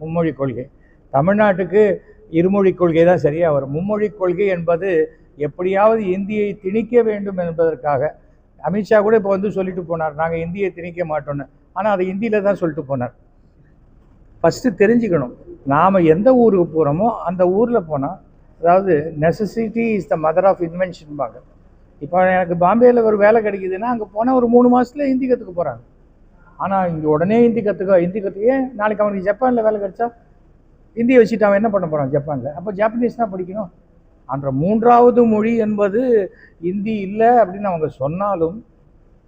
மும்மொழி கொள்கை. தமிழ்நாட்டுக்கு இருமொழி கொள்கை தான் சரியாக வரும். மும்மொழி கொள்கை என்பது எப்படியாவது இந்தியை திணிக்க வேண்டும் என்பதற்காக அமித்ஷா கூட இப்போ வந்து சொல்லிட்டு போனார், நாங்கள் இந்தியை திணிக்க மாட்டோன்னு. ஆனால் அதை ஹிந்தியில் தான் சொல்லிட்டு போனார். ஃபஸ்ட்டு தெரிஞ்சுக்கணும், நாம் எந்த ஊருக்கு போகிறோமோ அந்த ஊரில் போனால், அதாவது necessity is the mother of இன்வென்ஷன்பாங்க. இப்போ எனக்கு பாம்பேயில் ஒரு வேலை கிடைக்குதுன்னா அங்கே போனால் ஒரு 3 மாதத்துல ஹிந்தி கற்றுக்க போகிறாங்க. ஆனால் இங்கே உடனே ஹிந்தி கற்றுக்க நாளைக்கு அவனுக்கு ஜப்பானில் வேலை கிடைச்சா ஹிந்தியை வச்சுட்டு அவன் என்ன பண்ண போகிறான் ஜப்பானில்? அப்போ ஜாப்பனீஸ் தான் படிக்கணும். அன்ற 3வது மொழி என்பது ஹிந்தி இல்லை அப்படின்னு அவங்க சொன்னாலும்,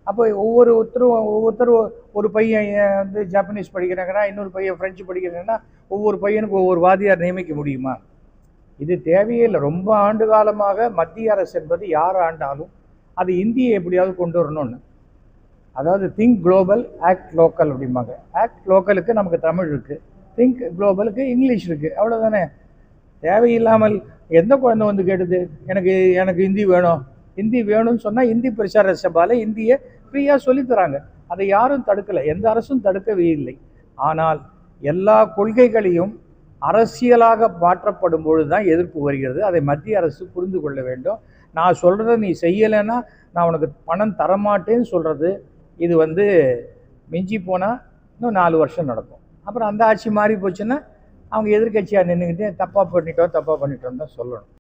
அப்போ ஒவ்வொருத்தரும் ஒரு பையன் வந்து ஜாப்பனீஸ் படிக்கிறாங்கன்னா, இன்னொரு பையன் ஃப்ரெஞ்சு படிக்கிறாங்கன்னா, ஒவ்வொரு பையனுக்கு ஒவ்வொரு வாதியார் நியமிக்க முடியுமா? இது தேவையே இல்லை. ரொம்ப ஆண்டு காலமாக மத்திய அரசு என்பது யார் ஆண்டாலும் அது இந்தியை எப்படியாவது கொண்டு வரணும்னு. அதாவது திங்க் குளோபல் ஆக்ட் லோக்கல் அப்படிம்பாங்க. ஆக்ட் லோக்கலுக்கு நமக்கு தமிழ் இருக்குது, திங்க் குளோபலுக்கு இங்கிலீஷ் இருக்குது, அவ்வளோதானே. தேவையில்லாமல் எந்த குழந்தை வந்து கேட்டுது எனக்கு ஹிந்தி வேணும், ஹிந்தி வேணும்னு சொன்னால் ஹிந்தி பிரச்சார சபாவில் இந்தியை ஃப்ரீயாக சொல்லித்தராங்க. அதை யாரும் தடுக்கலை, எந்த அரசும் தடுக்கவே இல்லை. ஆனால் எல்லா கொள்கைகளையும் அரசியலாக மாற்றப்படும் பொழுது தான் எதிர்ப்பு வருகிறது. அதை மத்திய அரசு புரிந்து கொள்ள வேண்டும். நான் சொல்கிறத நீ செய்யலைன்னா நான் உனக்கு பணம் தரமாட்டேன்னு சொல்கிறது, இது வந்து மிஞ்சி போனால் இன்னும் 4 வருஷம் நடக்கும். அப்புறம் அந்த ஆட்சி மாறி போச்சுன்னா அவங்க எதிர்கட்சியாக நின்றுக்கிட்டு தப்பாக பண்ணிட்டோம் தான் சொல்லணும்.